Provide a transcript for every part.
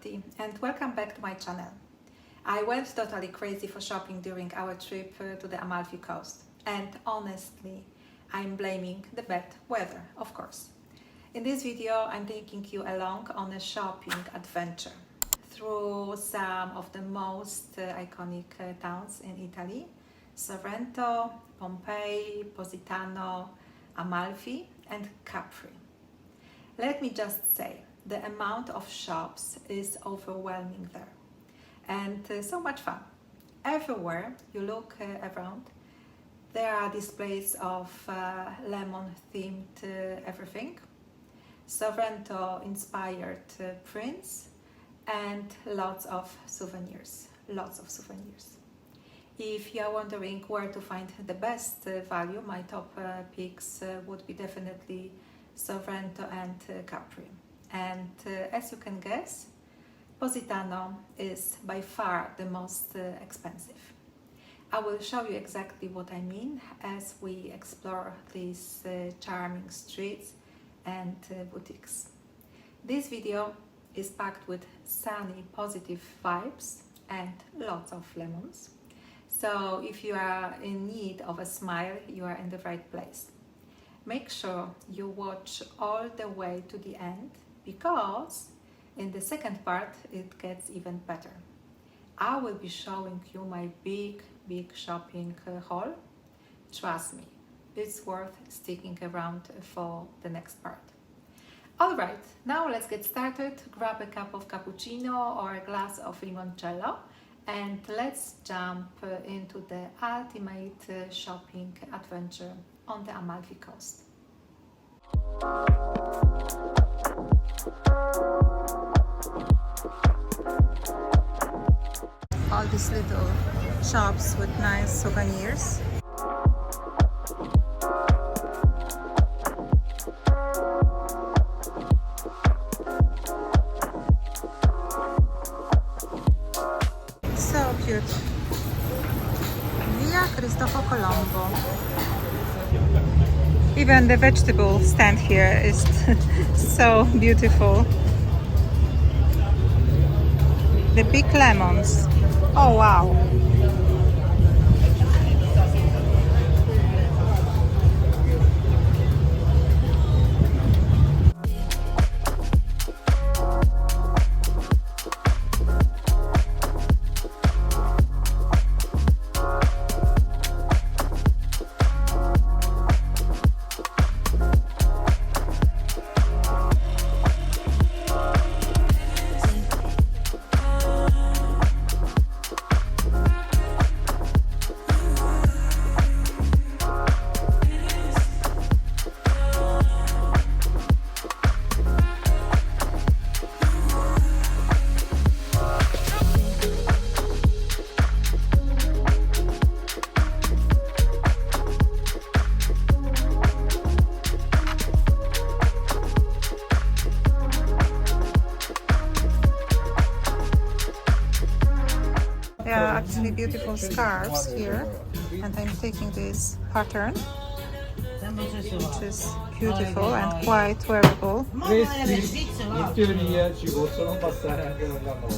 tutti and welcome back to my channel. I went totally crazy for shopping during our trip to the Amalfi Coast, and honestly I'm blaming the bad weather, of course. In this video I'm taking you along on a shopping adventure through some of the most iconic towns in Italy: Sorrento, POMPEII, Positano, Amalfi and Capri. Let me just say, the amount of shops is overwhelming there, and so much fun. Everywhere you look around, there are displays of lemon-themed everything, Sorrento-inspired prints, and lots of souvenirs. If you are wondering where to find the best value, my top picks would be definitely Sorrento and Capri. And as you can guess, Positano is by far the most expensive. I will show you exactly what I mean as we explore these charming streets and boutiques. This video is packed with sunny, positive vibes and lots of lemons. So if you are in need of a smile, you are in the right place. Make sure you watch all the way to the end, because in the second part it gets even better. I will be showing you my big shopping haul. Trust me, it's worth sticking around for the next part. Alright, now let's get started. Grab a cup of cappuccino or a glass of limoncello and let's jump into the ultimate shopping adventure on the Amalfi Coast. All these little shops with nice souvenirs. So cute. Via Cristoforo Colombo. Even the vegetable stand here is so beautiful. The big lemons. Oh wow. There are actually beautiful scarves here, and I'm taking this pattern, which is beautiful and quite wearable.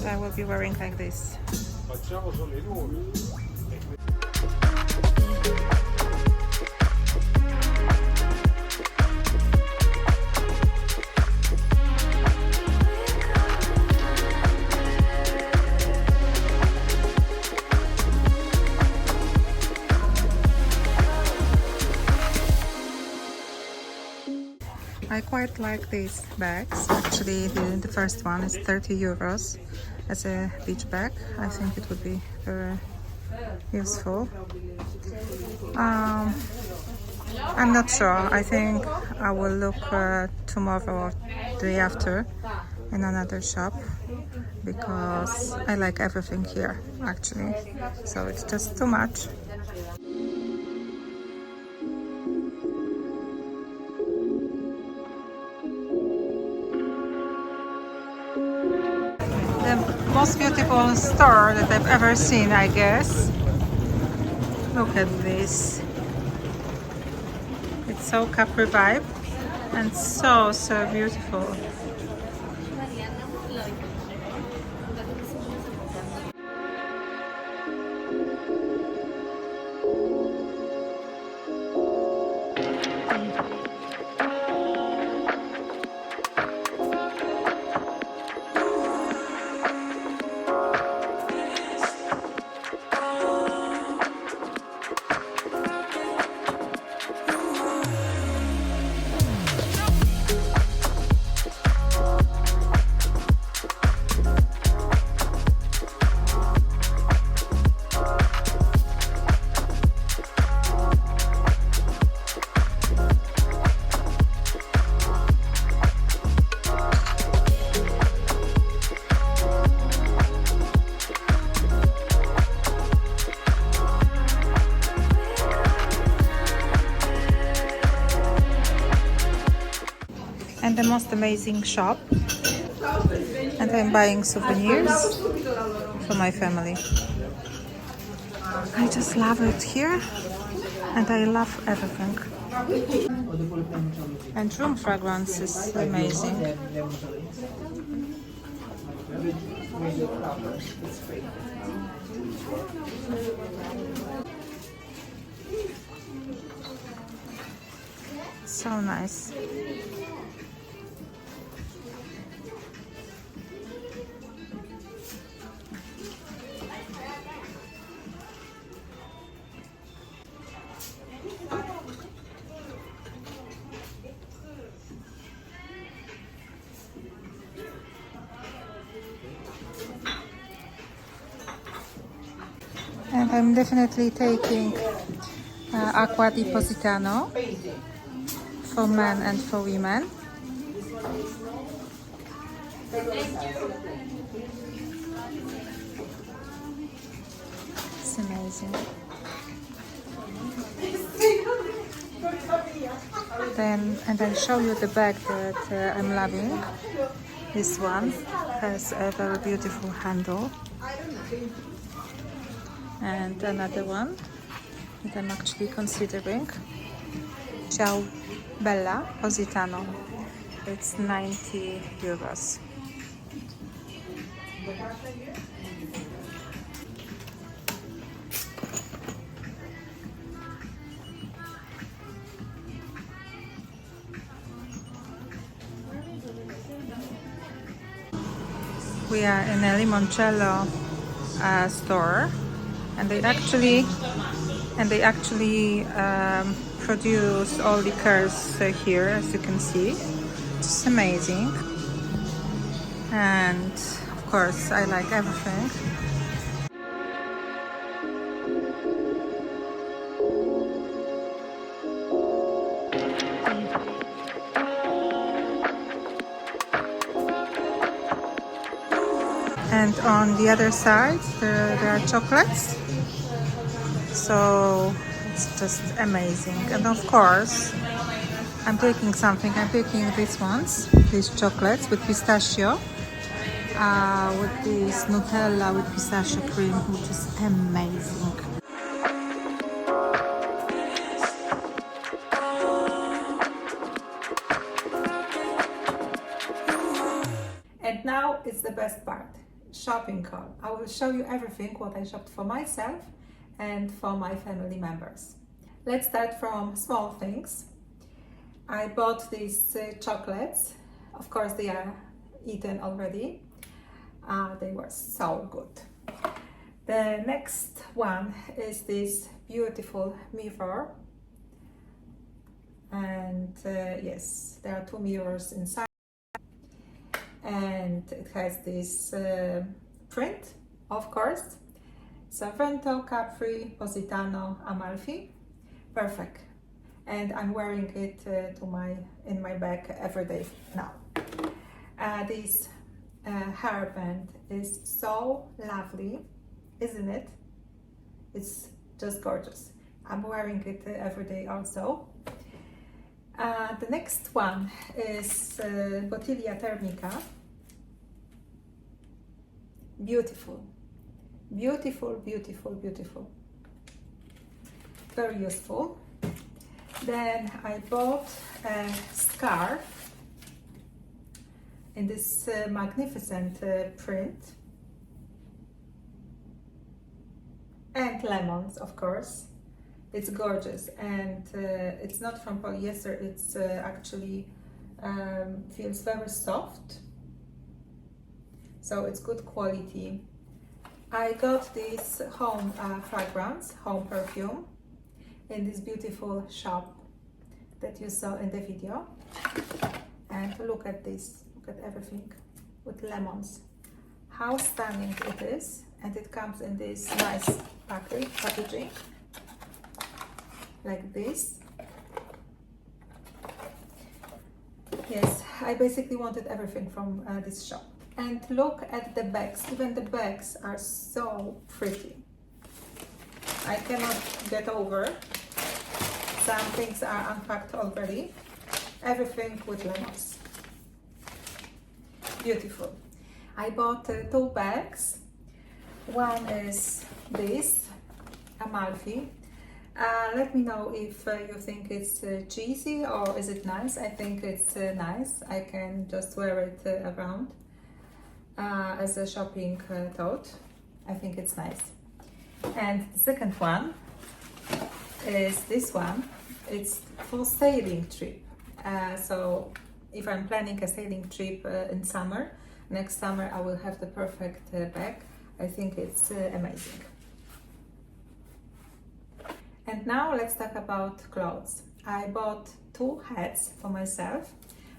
I will be wearing like this. I quite like these bags. Actually, the first one is 30 euros as a beach bag. I think it would be very useful. I'm not sure. I think I will look tomorrow or the day after in another shop, because I like everything here actually. So it's just too much. The most beautiful store that I've ever seen, I guess. Look at this. It's so Capri vibe and so beautiful. and the most amazing shop, and I'm buying souvenirs for my family. I just love it here, and I love everything. And room fragrance is amazing. So nice. And I'm definitely taking Acqua di Positano for men and for women. It's amazing. And I'll show you the bag that I'm loving. This one has a very beautiful handle. And another one that I'm actually considering. Ciao Bella Positano. It's 90 euros. We are in a limoncello store, and they actually produce all liqueurs here, as you can see. It's amazing, and of course I like everything. And on the other side there are chocolates, so it's just amazing. And of course I'm taking something. I'm taking these ones, these chocolates with pistachio, with this Nutella with pistachio cream, which is amazing. And now it's the best part, shopping haul. I will show you everything what I shopped for myself and for my family members. Let's start from small things. I bought these chocolates. Of course they are eaten already. They were so good. The next one is this beautiful mirror. And yes, there are two mirrors inside. And it has this print, of course. Sorrento, Capri, Positano, Amalfi. Perfect. And I'm wearing it in my bag every day now. This hairband is so lovely, isn't it? It's just gorgeous. I'm wearing it every day also. The next one is Bottiglia Thermica. Beautiful, beautiful, beautiful, beautiful. Very useful. Then I bought a scarf in this magnificent print, and lemons, of course. It's gorgeous, and it's not from polyester. It's actually feels very soft, so it's good quality. I got this home fragrance, home perfume, in this beautiful shop that you saw in the video. And look at this, look at everything with lemons. How stunning it is. And it comes in this nice packaging, like this. Yes, I basically wanted everything from this shop. And look at the bags, even the bags are so pretty. I cannot get over. Some things are unpacked already. Everything with lemons. beautiful. I bought two bags. One is this, Amalfi. Let me know if you think it's cheesy or is it nice. I think it's nice. I can just wear it around as a shopping tote. I think it's nice. And the second one is this one. It's for sailing trip. So if I'm planning a sailing trip in summer, next summer I will have the perfect bag. I think it's amazing. And now let's talk about clothes. I bought two hats for myself.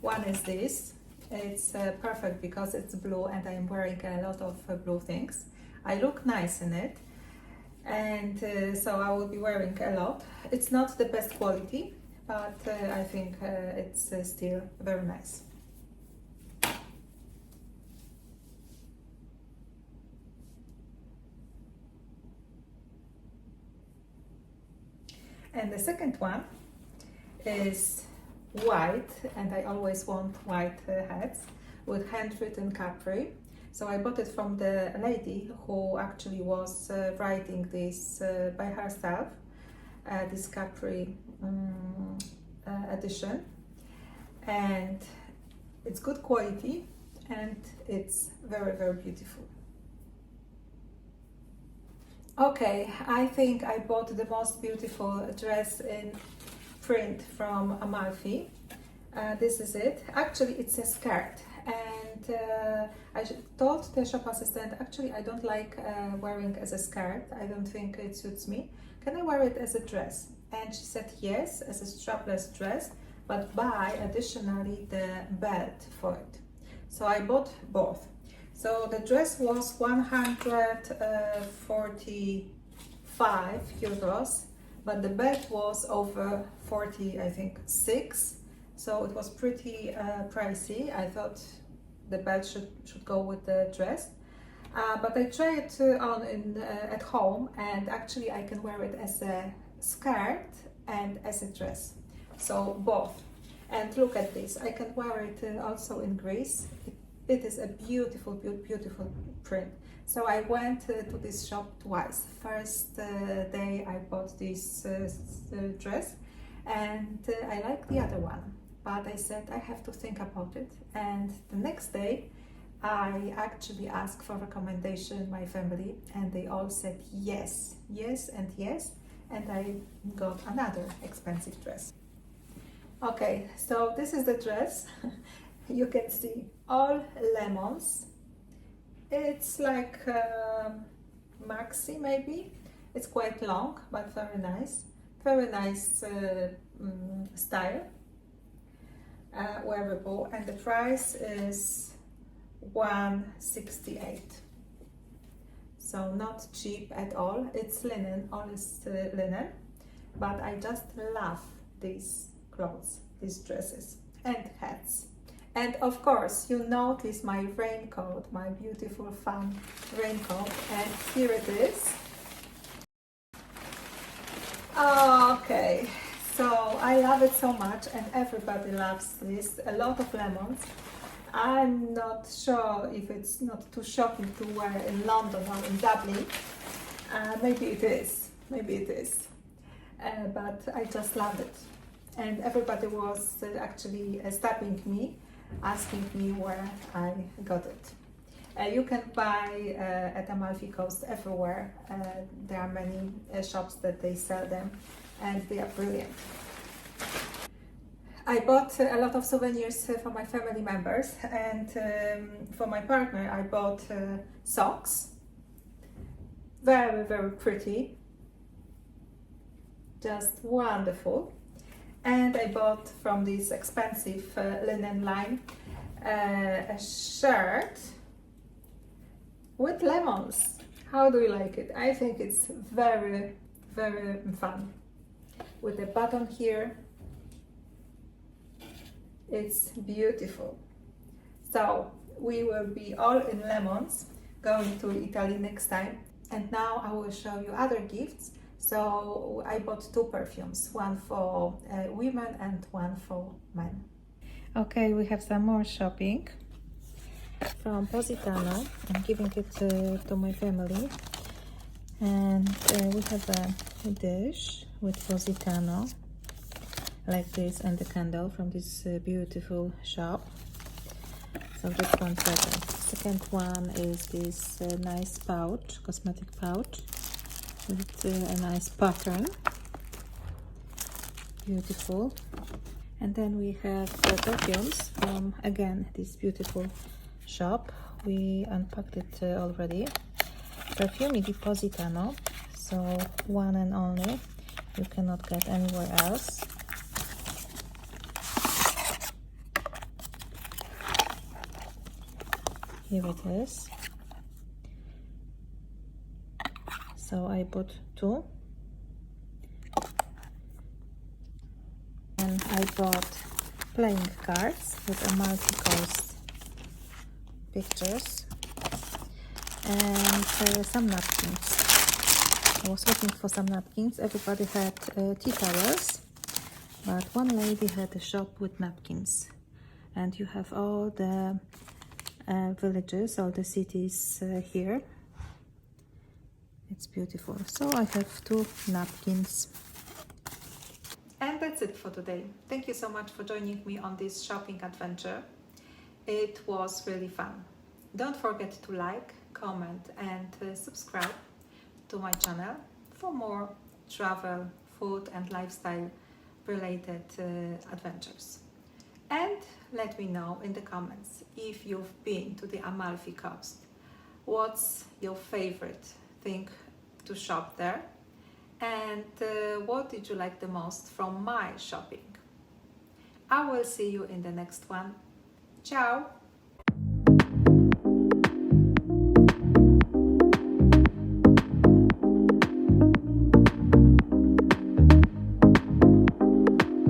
One is this. It's perfect because it's blue and I'm wearing a lot of blue things. I look nice in it, and so I will be wearing a lot. It's not the best quality, but I think it's still very nice. And the second one is white, and I always want white hats with handwritten Capri. So I bought it from the lady who actually was writing this by herself, this Capri edition, and it's good quality and it's very, very beautiful. Okay, I think I bought the most beautiful dress in print from Amalfi. This is it. Actually, it's a skirt, and I told the shop assistant, actually I don't like wearing as a skirt. I don't think it suits me. Can I wear it as a dress? And she said yes, as a strapless dress, but buy additionally the belt for it. So I bought both. So the dress was 145 euros, but the belt was over 40, I think 6. So it was pretty pricey. I thought the belt should go with the dress. But I tried it on at home, and actually I can wear it as a skirt and as a dress. So both. And look at this. I can wear it also in Greece. It is a beautiful, beautiful print. So I went to this shop twice. First day I bought this dress, and I like the other one. But I said I have to think about it. And the next day I actually asked for recommendation my family, and they all said yes, yes and yes. And I got another expensive dress. Okay, so this is the dress. You can see all lemons. It's like maxi maybe. It's quite long, but very nice. Very nice style. Wearable, and the price is 168. So not cheap at all. It's linen, honest linen. But I just love these clothes, these dresses and hats. And of course, you notice my raincoat, my beautiful fun raincoat, and here it is. Okay, so I love it so much, and everybody loves this. A lot of lemons. I'm not sure if it's not too shocking to wear in London or in Dublin. Maybe it is, but I just love it. And everybody was actually stopping me, asking me where I got it. You can buy at Amalfi Coast everywhere. There are many shops that they sell them, and they are brilliant. I bought a lot of souvenirs for my family members, and for my partner I bought socks. Very, very pretty. Just wonderful. And I bought from this expensive linen line a shirt with lemons. How do you like it? I think it's very, very fun. With a button here. It's beautiful. So we will be all in lemons going to Italy next time. And now I will show you other gifts. So I bought two perfumes, one for women and one for men. Okay, we have some more shopping. from Positano. I'm giving it to my family. And we have a dish with Positano like this, and the candle from this beautiful shop. So this one present. Second one is this nice pouch, cosmetic pouch with a nice pattern. Beautiful. And then we have the perfumes from, again, this beautiful shop. We unpacked it already. Perfume di Positano, so one and only. You cannot get anywhere else. Here it is. So I bought two. And I bought playing cards with Amalfi Coast pictures. And some napkins. I was looking for some napkins. Everybody had tea towels, but one lady had a shop with napkins. And you have all the villages, all the cities here. It's beautiful. So I have two napkins. And that's it for today. Thank you so much for joining me on this shopping adventure. It was really fun. Don't forget to like, comment and subscribe to my channel for more travel, food and lifestyle related adventures. And let me know in the comments if you've been to the Amalfi Coast. What's your favorite thing to shop there? And what did you like the most from my shopping? I will see you in the next one. Ciao!